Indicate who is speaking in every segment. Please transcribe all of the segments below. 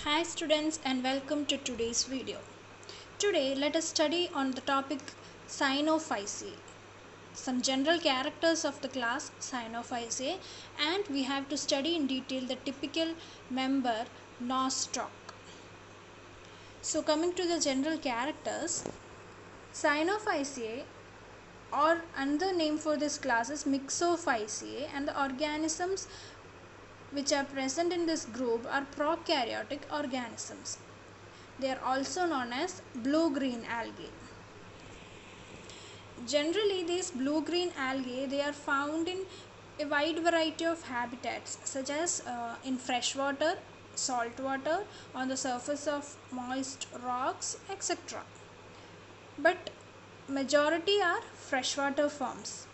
Speaker 1: Hi students and welcome to today's video. Today let us study on the topic Cyanophyceae. Some general characters of the class Cyanophyceae, and we have to study in detail the typical member nostoc. So coming to the general characters, Cyanophyceae or another name for this class is Mixophyceae, and the organisms which are present in this group are prokaryotic organisms. They are also known as blue-green algae. Generally, these blue-green algae, they are found in a wide variety of habitats, such as in freshwater, saltwater, on the surface of moist rocks, etc. But majority are freshwater forms.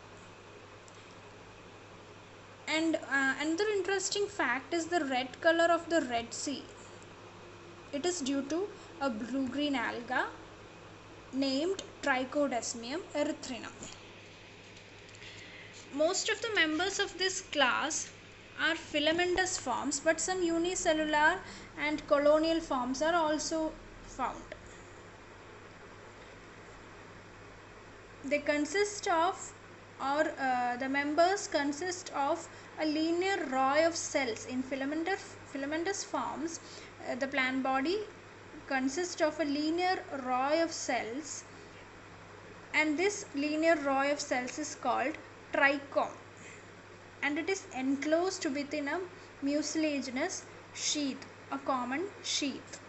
Speaker 1: And another interesting fact is the red color of the Red Sea. It is due to a blue-green alga named Trichodesmium erythrinum. Most of the members of this class are filamentous forms, but some unicellular and colonial forms are also found. They consist of, the members consist of a linear row of cells. In filamentous forms, the plant body consists of a linear row of cells, and this linear row of cells is called trichome, and it is enclosed within a mucilaginous sheath, a common sheath.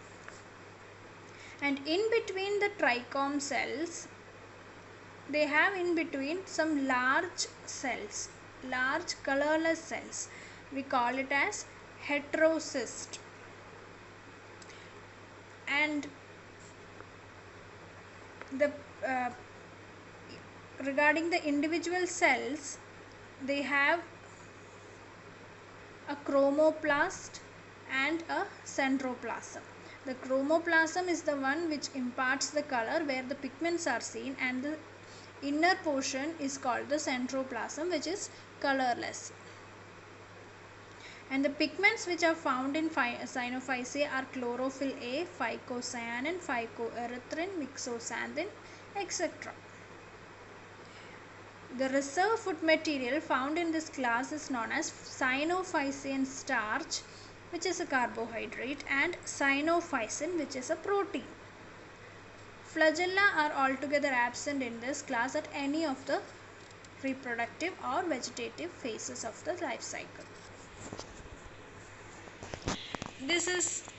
Speaker 1: And in between the trichome cells, they have in between some large cells, large colorless cells. We call it as heterocyst. And the regarding the individual cells, they have a chromoplast and a centroplasm. The chromoplasm is the one which imparts the color, where the pigments are seen, and the inner portion is called the centroplasm, which is colorless. And the pigments which are found in Cyanophyceae are chlorophyll A, phycocyanin, phycoerythrin, mixoxanthin, etc. The reserve food material found in this class is known as Cyanophycean starch, which is a carbohydrate, and cyanophycin, which is a protein. Flagella are altogether absent in this class at any of the reproductive or vegetative phases of the life cycle. This is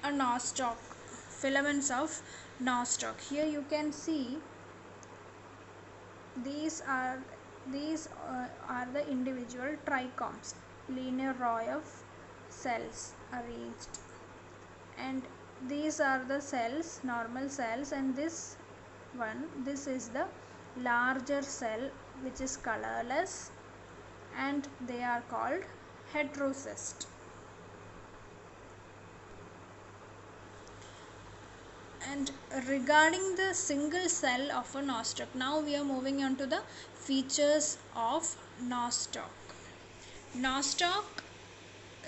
Speaker 1: a nostoc, filaments of nostoc. Here you can see these are the individual trichomes, linear row of cells arranged, and these are the cells, normal cells, and this is the larger cell which is colorless, and they are called heterocyst. And regarding the single cell of a nostoc, now we are moving on to the features of nostoc. Nostoc,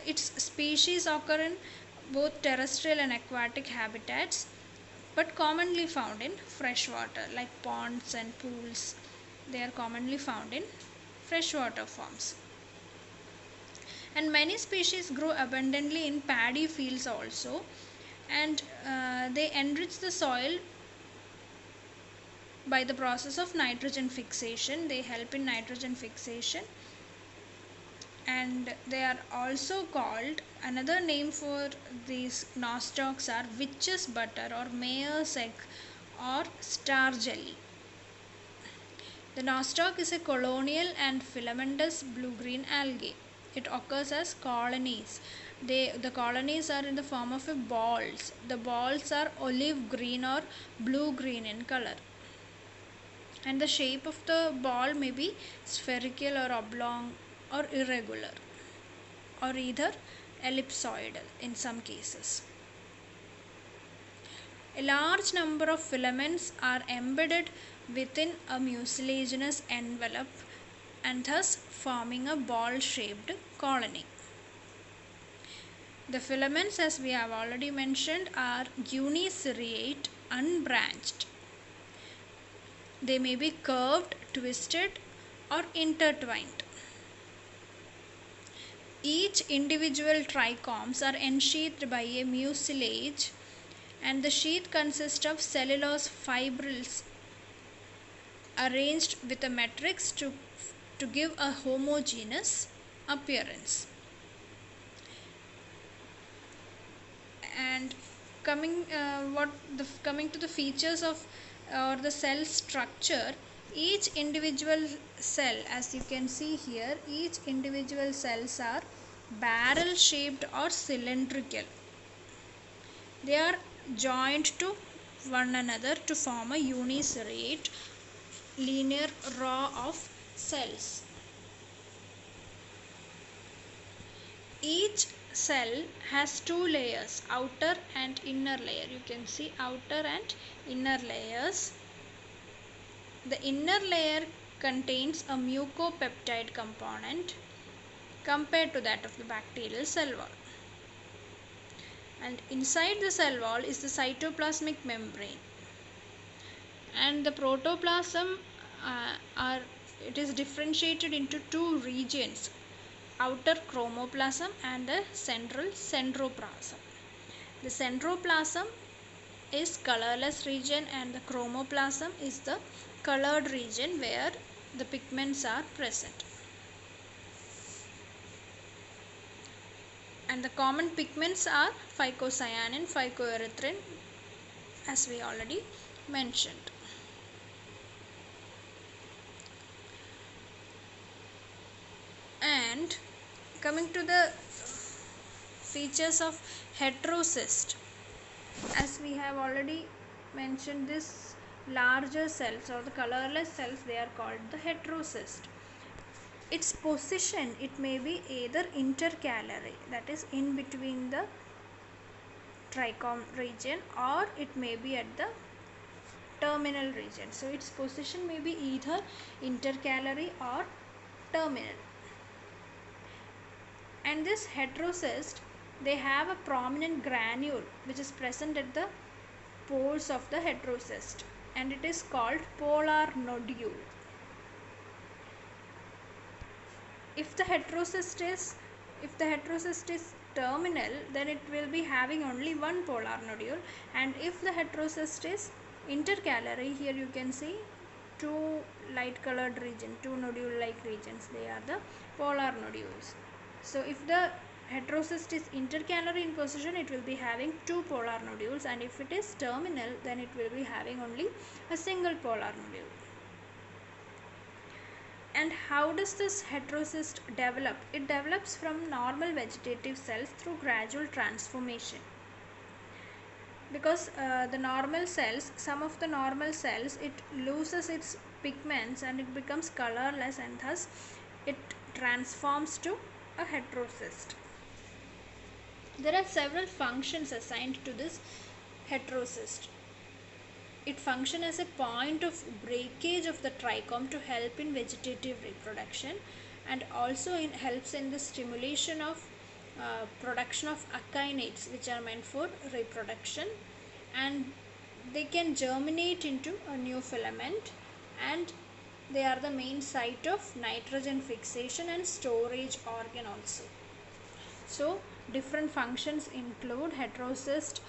Speaker 1: its species occur in both terrestrial and aquatic habitats, but commonly found in freshwater, like ponds and pools. They are commonly found in freshwater forms. And many species grow abundantly in paddy fields also, and they enrich the soil by the process of nitrogen fixation. They help in nitrogen fixation, and they are also called, another name for these nostocs are witch's butter or mare's egg or star jelly. The nostoc is a colonial and filamentous blue-green algae. It occurs as colonies. The colonies are in the form of balls. The balls are olive green or blue-green in color, and the shape of the ball may be spherical or oblong or irregular, or either ellipsoidal in some cases. A large number of filaments are embedded within a mucilaginous envelope, and thus forming a ball-shaped colony. The filaments, as we have already mentioned, are uniseriate, unbranched. They may be curved, twisted, or intertwined. Each individual trichomes are ensheathed by a mucilage, and the sheath consists of cellulose fibrils arranged with a matrix to give a homogeneous appearance. And coming to the features of or the cell structure, each individual cell, as you can see here, each individual cells are barrel shaped or cylindrical. They are joined to one another to form a uniseriate linear row of cells. Each cell has two layers, outer and inner layer. You can see outer and inner layers. The inner layer contains a mucopeptide component compared to that of the bacterial cell wall. And inside the cell wall is the cytoplasmic membrane. And the protoplasm it is differentiated into two regions, outer chromoplasm and the central centroplasm. The centroplasm is colorless region and the chromoplasm is the colored region where the pigments are present. And the common pigments are phycocyanin, phycoerythrin, as we already mentioned. And coming to the features of heterocyst, as we have already mentioned, this larger cells or the colorless cells, they are called the heterocyst. Its position, it may be either intercalary, that is in between the trichome region, or it may be at the terminal region. So its position may be either intercalary or terminal. And this heterocyst, they have a prominent granule which is present at the poles of the heterocyst, and it is called polar nodule. If the heterocyst is terminal, then it will be having only one polar nodule, and if the heterocyst is intercalary, here you can see two light colored regions, two nodule like regions, they are the polar nodules. So if the heterocyst is intercalary in position, it will be having two polar nodules, and if it is terminal, then it will be having only a single polar nodule. And how does this heterocyst develop? It develops from normal vegetative cells through gradual transformation. Because the normal cells, some of the normal cells, it loses its pigments and it becomes colorless, and thus it transforms to a heterocyst. There are several functions assigned to this heterocyst. It functions as a point of breakage of the trichome to help in vegetative reproduction, and also helps in the stimulation of production of akinets, which are meant for reproduction, and they can germinate into a new filament, and they are the main site of nitrogen fixation and storage organ also. So different functions include heterocyst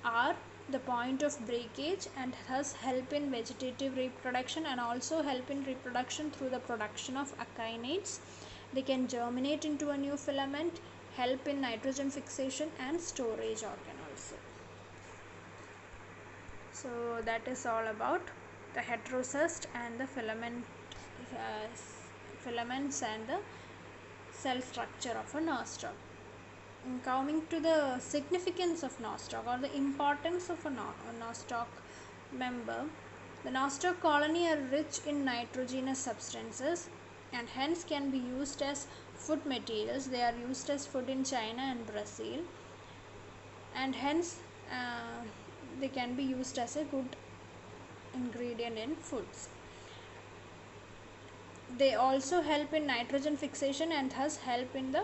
Speaker 1: are the point of breakage and thus help in vegetative reproduction, and also help in reproduction through the production of akinates. They can germinate into a new filament, help in nitrogen fixation and storage organ also. So that is all about the heterocyst and the filaments and the cell structure of a nostoc. Coming to the significance of nostoc or the importance of a nostoc member, the nostoc colony are rich in nitrogenous substances and hence can be used as food materials. They are used as food in China and Brazil, and hence they can be used as a good ingredient in foods. They also help in nitrogen fixation and thus help in the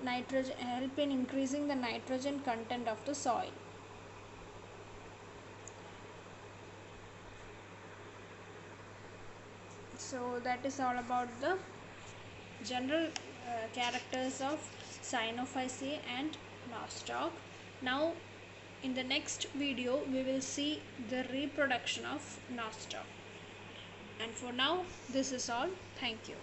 Speaker 1: help in increasing the nitrogen content of the soil. So that is all about the general characters of Cyanophyceae and nostoc. Now in the next video we will see the reproduction of nostoc. And for now this is all. Thank you.